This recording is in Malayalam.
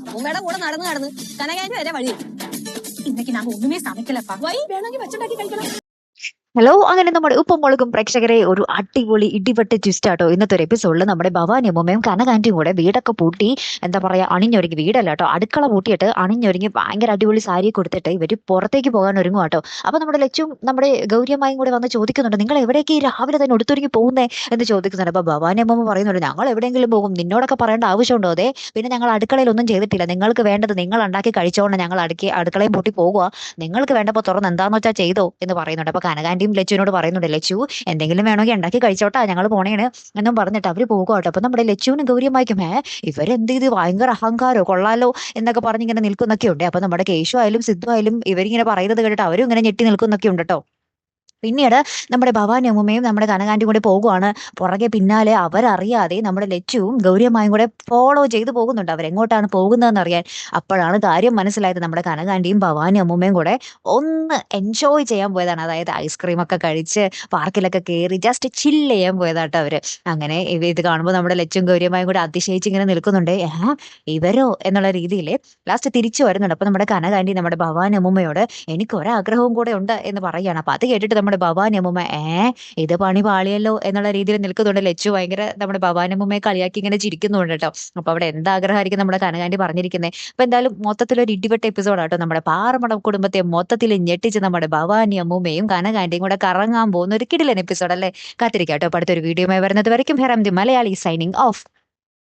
അമ്മൂമ്മയുടെ കൂടെ നടന്ന് കനകാന്റി വരെ വഴി. இன்னைக்கு நாங்க ஒண்ணுமே சமைக்கலப்பா. വൈ വേണമെങ്കിൽ വെച്ചുണ്ടാക്കി കഴിക്കണം. ഹലോ, അങ്ങനെ നമ്മുടെ ഉപ്പും മുളകും പ്രേക്ഷകരെ ഒരു അടിപൊളി ഇടിവെട്ട് ട്വിസ്റ്റ് ആട്ടോ ഇന്നത്തെ ഒരു എപ്പിസോഡിൽ നമ്മുടെ ഭവാനി അമ്മൂമ്മയും കനകാന്റിയും കൂടെ വീടൊക്കെ പൂട്ടി എന്താ പറയാ അണിഞ്ഞൊരുങ്ങി, വീടല്ല കേട്ടോ അടുക്കള പൂട്ടിയിട്ട് അണിഞ്ഞൊരുങ്ങി ഭയങ്കര അടിപൊളി സാരി കൊടുത്തിട്ട് ഇവര് പുറത്തേക്ക് പോകാൻ ഒരുങ്ങും കേട്ടോ. അപ്പൊ നമ്മുടെ ലച്ചും നമ്മുടെ ഗൗരിയമ്മായും കൂടെ വന്ന് ചോദിക്കുന്നുണ്ട്, നിങ്ങൾ എവിടേക്ക് ഈ രാവിലെ തന്നെ ഒടുത്തൊരുങ്ങി പോകുന്നേ എന്ന് ചോദിക്കുന്നുണ്ട്. അപ്പൊ ഭവാനി അമ്മൂമ്മ പറയുന്നുണ്ട്, ഞങ്ങൾ എവിടെയെങ്കിലും പോകും, നിന്നോടൊക്കെ പറയേണ്ട ആവശ്യമുണ്ടോ? അതെ, പിന്നെ ഞങ്ങൾ അടുക്കളയിൽ ഒന്നും ചെയ്തിട്ടില്ല, നിങ്ങൾക്ക് വേണ്ടത് നിങ്ങൾ ഉണ്ടാക്കി കഴിച്ചോണ്ട് ഞങ്ങൾ അടുക്കളയും പൂട്ടി പോകുക, നിങ്ങൾക്ക് വേണ്ടപ്പോൾ തുറന്ന് എന്താന്ന് വെച്ചാൽ ചെയ്തോ എന്ന് പറയുന്നുണ്ട്. അപ്പൊ കനകാന്റിയും ലച്ചുവിനോട് പറയുന്നുണ്ട്, ലച്ചു എന്തെങ്കിലും വേണമെങ്കിൽ ഉണ്ടാക്കി കഴിച്ചോട്ടാ, ഞങ്ങൾ പോണേണ് എന്നും പറഞ്ഞിട്ട് അവര് പോകുകട്ടോ. അപ്പൊ നമ്മുടെ ലച്ചുവിനും ഗൗരിയമ്മായിക്കും ഇവരെന്ത് ചെയ്ത് ഭയങ്കര അഹങ്കാരോ കൊള്ളാലോ എന്നൊക്കെ പറഞ്ഞിങ്ങനെ നിൽക്കുന്നൊക്കെ ഉണ്ട്. അപ്പൊ നമ്മുടെ കേശു ആയാലും സിദ്ധു ആയാലും ഇവരിങ്ങനെ പറയുന്നത് കേട്ടിട്ട് അവരും ഇങ്ങനെ ഞെട്ടി നിൽക്കുന്നൊക്കെ ഉണ്ട് കേട്ടോ. പിന്നീട് നമ്മുടെ ഭവാനി അമ്മൂമ്മയും നമ്മുടെ കനകാന്റിയും കൂടെ പോകുവാണ്. പുറകെ പിന്നാലെ അവരറിയാതെ നമ്മുടെ ലച്ചുവും ഗൗരിയമ്മായും കൂടെ ഫോളോ ചെയ്ത് പോകുന്നുണ്ട്. അവരെങ്ങോട്ടാണ് പോകുന്നതെന്ന് അറിയാൻ. അപ്പോഴാണ് കാര്യം മനസ്സിലായത്, നമ്മുടെ കനകാന്റിയും ഭവാനി അമ്മൂമ്മയും കൂടെ ഒന്ന് എൻജോയ് ചെയ്യാൻ പോയതാണ്. അതായത് ഐസ്ക്രീം ഒക്കെ കഴിച്ച് പാർക്കിലൊക്കെ കയറി ജസ്റ്റ് ചില്ല് ചെയ്യാൻ പോയതാട്ടോ അവര്. അങ്ങനെ ഇത് കാണുമ്പോൾ നമ്മുടെ ലച്ചും ഗൗരിയമ്മായും കൂടെ അതിശയിച്ച് ഇങ്ങനെ നിൽക്കുന്നുണ്ട്. ഇവരോ എന്നുള്ള രീതിയിൽ ലാസ്റ്റ് തിരിച്ചു വരുന്നുണ്ട്. അപ്പൊ നമ്മുടെ കനകാന്റി നമ്മുടെ ഭവാനി അമ്മൂമ്മയോട് എനിക്ക് ഒരാഗ്രഹവും കൂടെ ഉണ്ട് എന്ന് പറയുകയാണ്. അപ്പൊ അത് കേട്ടിട്ട് നമ്മുടെ ഭവാനി അമ്മൂമ്മ ഇത് പണി പാളിയല്ലോ എന്നുള്ള രീതിയിൽ നിൽക്കുന്നുണ്ട്. ലച്ചു ഭയങ്കര നമ്മുടെ ഭവാനി അമ്മൂമ്മയെ കളിയാക്കി ഇങ്ങനെ ചിരിക്കുന്നുണ്ട് കേട്ടോ. അപ്പൊ അവിടെ എന്താഗ്രഹമായിരിക്കും നമ്മുടെ കനകാന്റി പറഞ്ഞിരിക്കുന്നത്. അപ്പൊ എന്തായാലും മൊത്തത്തിലൊരു ഇടിവെട്ട എപ്പിസോഡാട്ടോ. നമ്മുടെ പാറമടം കുടുംബത്തെ മൊത്തത്തിൽ ഞെട്ടിച്ച് നമ്മുടെ ഭവാനി അമ്മൂമ്മയും കനകാന്റിയും കൂടെ കറങ്ങാൻ പോകുന്ന ഒരു കിടിലൻ എപ്പിസോഡ് അല്ലേ. കാത്തിരിക്കാട്ടോ. അപ്പൊ അടുത്തൊരു വീഡിയോയുമായി വരുന്നത് വരയ്ക്കും ഹെറാം ദി മലയാളി സൈനിങ് ഓഫ്.